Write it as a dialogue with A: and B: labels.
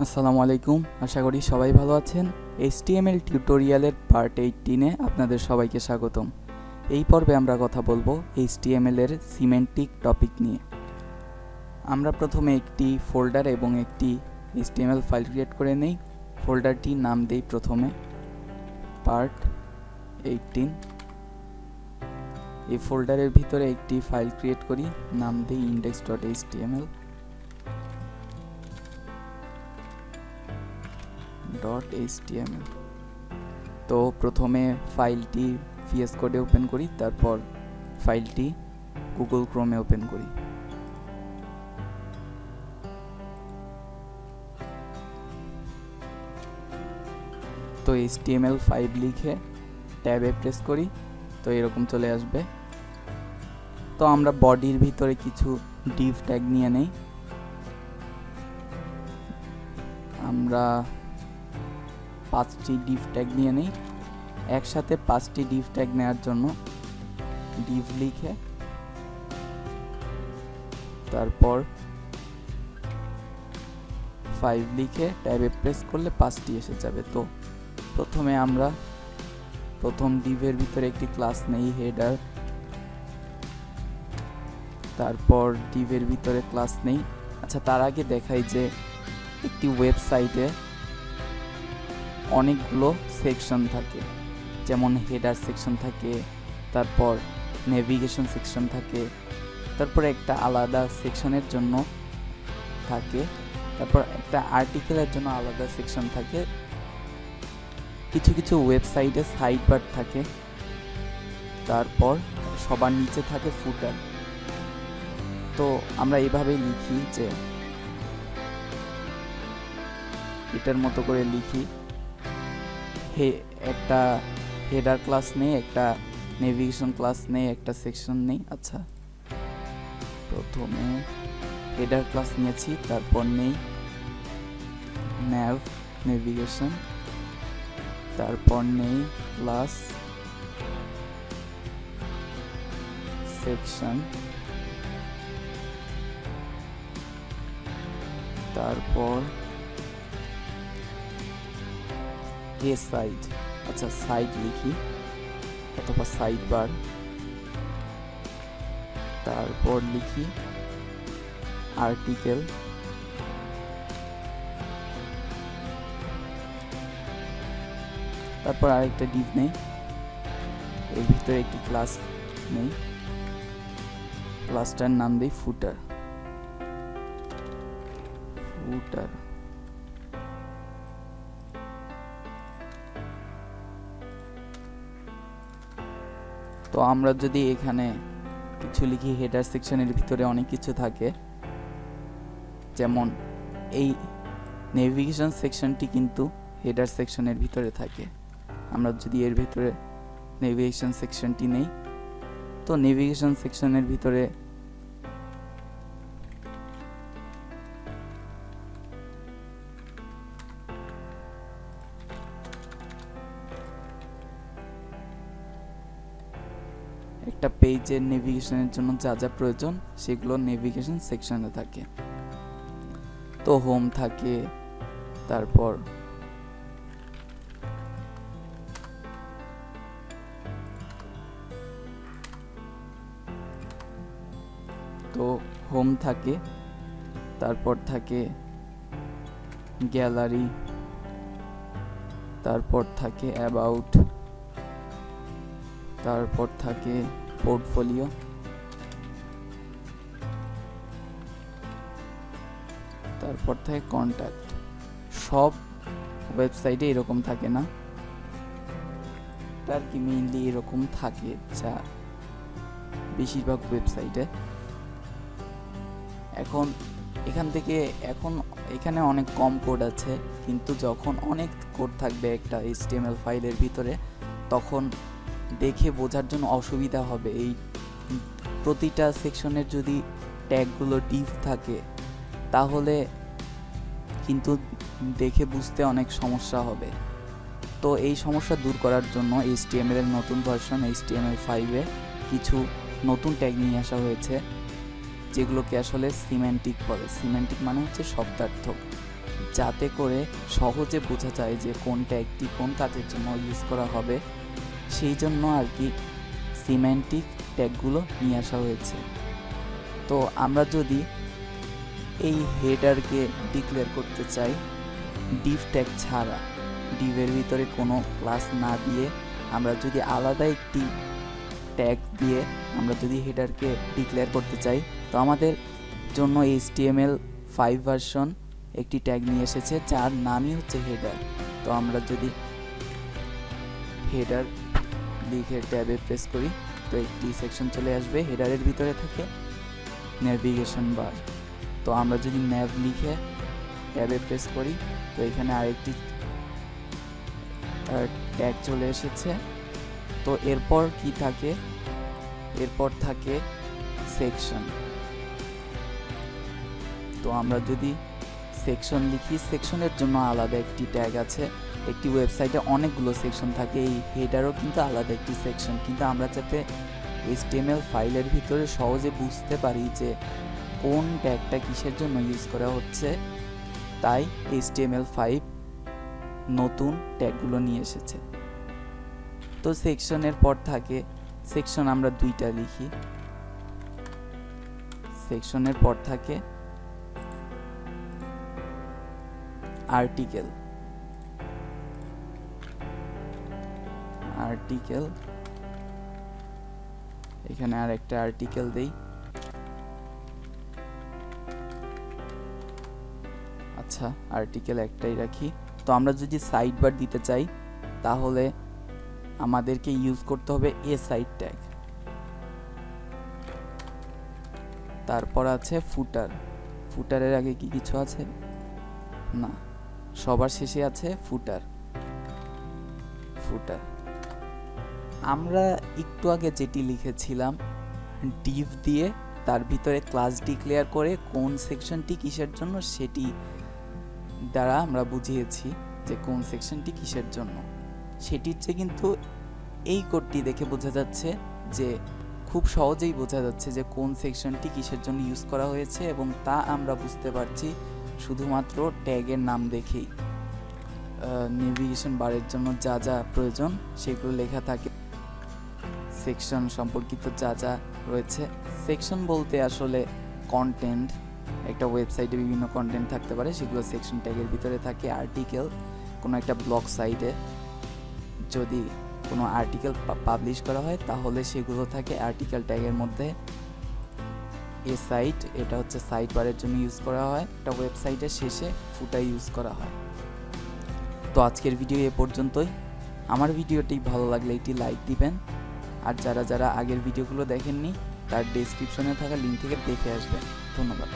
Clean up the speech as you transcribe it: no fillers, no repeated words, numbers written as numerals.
A: আসসালামু আলাইকুম, আশা করি সবাই ভালো আছেন। HTML টিউটোরিয়ালের পার্ট 18-এ আপনাদের সবাইকে স্বাগতম। এই পর্বে আমরা কথা বলবো HTML এর সিমেন্টিক টপিক নিয়ে। আমরা প্রথমে একটি ফোল্ডার এবং একটি HTML ফাইল ক্রিয়েট করে নেই। ফোল্ডারটির নাম দেই প্রথমে পার্ট 18। এই ফোল্ডারের ভিতরে একটি ফাইল ক্রিয়েট করি, নাম দেই index.html। তো প্রথমে ফাইলটি VS কোডে ওপেন করি, তারপর ফাইলটি গুগল ক্রোমে ওপেন করি। তো HTML5 লিখে ট্যাবে প্রেস করি, তো এরকম চলে আসবে। তো আমরা বডির ভিতরে কিছু ডিভ ট্যাগ নিয়ে নেই। আমরা 5টি ডিভ ট্যাগ নিয়ে নেই। একসাথে 5টি ডিভ ট্যাগ নেওয়ার জন্য ডিভ লিখে তারপর 5 লিখে ট্যাবে প্রেস করলে 5টি এসে যাবে। তো প্রথমে আমরা প্রথম ডিভের ভিতরে একটি ক্লাস নেই হেডার, তারপর ডিভের ভিতরে ক্লাস নেই। আচ্ছা, তার আগে দেখাই যে একটি ওয়েবসাইটে অনেকগুলো সেকশন থাকে, যেমন হেডার সেকশন থাকে, তারপর নেভিগেশন সেকশন থাকে, তারপর একটা আলাদা সেকশনের জন্য থাকে, তারপর একটা আর্টিকেলের জন্য আলাদা সেকশন থাকে। কিছু কিছু ওয়েবসাইটে সাইড বার থাকে, তারপর সবার নিচে থাকে ফুটার। তো আমরা এইভাবেই লিখি যে এটার মতো করে লিখি, একটা হেডার ক্লাস নেই, একটা নেভিগেশন ক্লাস নেই, একটা সেকশন নেই। আচ্ছা, প্রথমে হেডার ক্লাস নিয়েছি, তারপর নেই নেভিগেশন, তারপর নেই ক্লাস সেকশন, তারপর সাইড। আচ্ছা, সাইড লিখি অথবা সাইড বার, তারপর লিখি আর্টিকেল, তারপর আরেকটা ডিভ নেই, এর ভিতরে একটি ক্লাস নেই, ক্লাসটার নাম দেই ফুটার। তো আমরা যদি এখানে কিছু লিখি, হেডার সেকশনের ভিতরে অনেক কিছু থাকে, যেমন এই নেভিগেশন সেকশনটি কিন্তু হেডার সেকশনের ভিতরে থাকে। আমরা যদি এর ভিতরে নেভিগেশন সেকশনটি নেই, তো নেভিগেশন সেকশনের ভিতরে একটা পেজের নেভিগেশনের জন্য যা যা প্রয়োজন সেগুলো নেভিগেশন সেকশনে থাকে। তো হোম থাকে, তারপর হোম থাকে, তারপর থাকে গ্যালারি, তারপর থাকে অ্যাবাউট, তারপর থাকে পোর্টফোলিও, তারপর থাকে কন্ট্যাক্ট। সব ওয়েবসাইটে এরকম থাকে না, তার কি মেইনলি এরকম থাকে যা বেশিরভাগ ওয়েবসাইটে। এখন এখানে অনেক কম কোড আছে, কিন্তু যখন অনেক কোড থাকবে একটা HTML ফাইলের ভিতরে, তখন দেখে বোঝার জন্য অসুবিধা হবে। এই প্রতিটা সেকশনের যদি ট্যাগগুলো ডিভ থাকে, তাহলে কিন্তু দেখে বুঝতে অনেক সমস্যা হবে। তো এই সমস্যা দূর করার জন্য HTML এর নতুন ভার্সন HTML5-এ কিছু নতুন ট্যাগ নিয়ে আসা হয়েছে, যেগুলোকে আসলে সিমেন্টিক বলে। সিমেন্টিক মানে হচ্ছে শব্দার্থক। যাতে করে সহজে বোঝা যায় যে কোন ট্যাগটি কোন কাজের জন্য ইউজ করা হবে, সেই জন্য আর কি সিম্যান্টিক ট্যাগগুলো নিয়ে আসা হয়েছে। তো আমরা যদি এই হেডারকে ডিক্লেয়ার করতে চাই ডিভ ট্যাগ ছাড়া, ডিভের ভিতরে কোনো ক্লাস না দিয়ে আমরা যদি আলাদা একটি ট্যাগ দিয়ে আমরা যদি হেডারকে ডিক্লেয়ার করতে চাই, তো আমাদের জন্য HTML5 ভার্সন একটি ট্যাগ নিয়ে এসেছে যার নামই হচ্ছে হেডার। তো আমরা যদি হেডার লিখে ট্যাবে প্রেস করি তো একটি সেকশন চলে আসবে, হেডারের ভিতরে থাকে নেভিগেশন বার। তো আমরা যদি ন্যাভ লিখে ট্যাবে প্রেস করি তো এখানে আরেকটি ট্যাগ চলে এসেছে। তো এরপর কি থাকে, এরপর থাকে সেকশন। তো আমরা যদি সেকশন লিখি, সেকশনের জন্য আলাদা একটি ট্যাগ আছে। একটি ওয়েবসাইটে অনেকগুলো সেকশন থাকে, এই হেডারও কিন্তু আলাদা একটি সেকশন। কিন্তু আমরা যাতে HTML ফাইলের ভিতরে সহজে বুঝতে পারি যে কোন ট্যাগটা কিসের জন্য ইউজ করা হচ্ছে, তাই HTML5 নতুন ট্যাগগুলো নিয়ে এসেছে। তো সেকশনের পর থাকে সেকশন, আমরা দুইটা লিখি। সেকশনের পর থাকে আর্টিকেল। আর্টিকেল এখানে আর একটা আর্টিকেল দেই। আচ্ছা, আর্টিকেল একটাই রাখি। তো আমরা যদি সাইড বার দিতে চাই তাহলে আমাদেরকে ইউজ করতে হবে এ সাইড ট্যাগ। তারপর আছে ফুটার। ফুটারের আগে কি কিছু আছে? না, সবার শেষে আছে ফুটার। ফুটার আমরা একটু আগে যেটি লিখেছিলাম ডিভ দিয়ে তার ভিতরে ক্লাস ডিক্লেয়ার করে কোন সেকশনটি কিসের জন্য সেটি দ্বারা আমরা বুঝিয়েছি যে কোন সেকশনটি কিসের জন্য। সেটির চেয়ে কিন্তু এই কোডটি দেখে বোঝা যাচ্ছে যে খুব সহজেই বোঝা যাচ্ছে যে কোন সেকশনটি কিসের জন্য ইউজ করা হয়েছে, এবং তা আমরা বুঝতে পারছি শুধুমাত্র ট্যাগের নাম দেখেই। নেভিগেশন বারের জন্য যা যা প্রয়োজন সেগুলো লেখা থাকে, সেকশন সম্পর্কিত যা যা রয়েছে। সেকশন বলতে আসলে কন্টেন্ট, একটা ওয়েবসাইটে বিভিন্ন কন্টেন্ট থাকতে পারে, সেগুলো সেকশন ট্যাগের ভিতরে থাকে। আর্টিকেল কোনো একটা ব্লগ সাইটে যদি কোনো আর্টিকেল পাবলিশ করা হয় তাহলে সেগুলো থাকে আর্টিকেল ট্যাগের মধ্যে। এ সাইট, এটা হচ্ছে সাইট বারের জন্য ইউজ করা হয়, একটা ওয়েবসাইটের শেষে ফুটার ইউজ করা হয়। তো আজকের ভিডিও এ পর্যন্তই। আমার ভিডিওটি ভালো লাগলে একটি লাইক দিবেন, আর যারা যারা আগের ভিডিওগুলো দেখেননি তার ডেসক্রিপশনে থাকা লিঙ্ক থেকে দেখে আসবেন। ধন্যবাদ।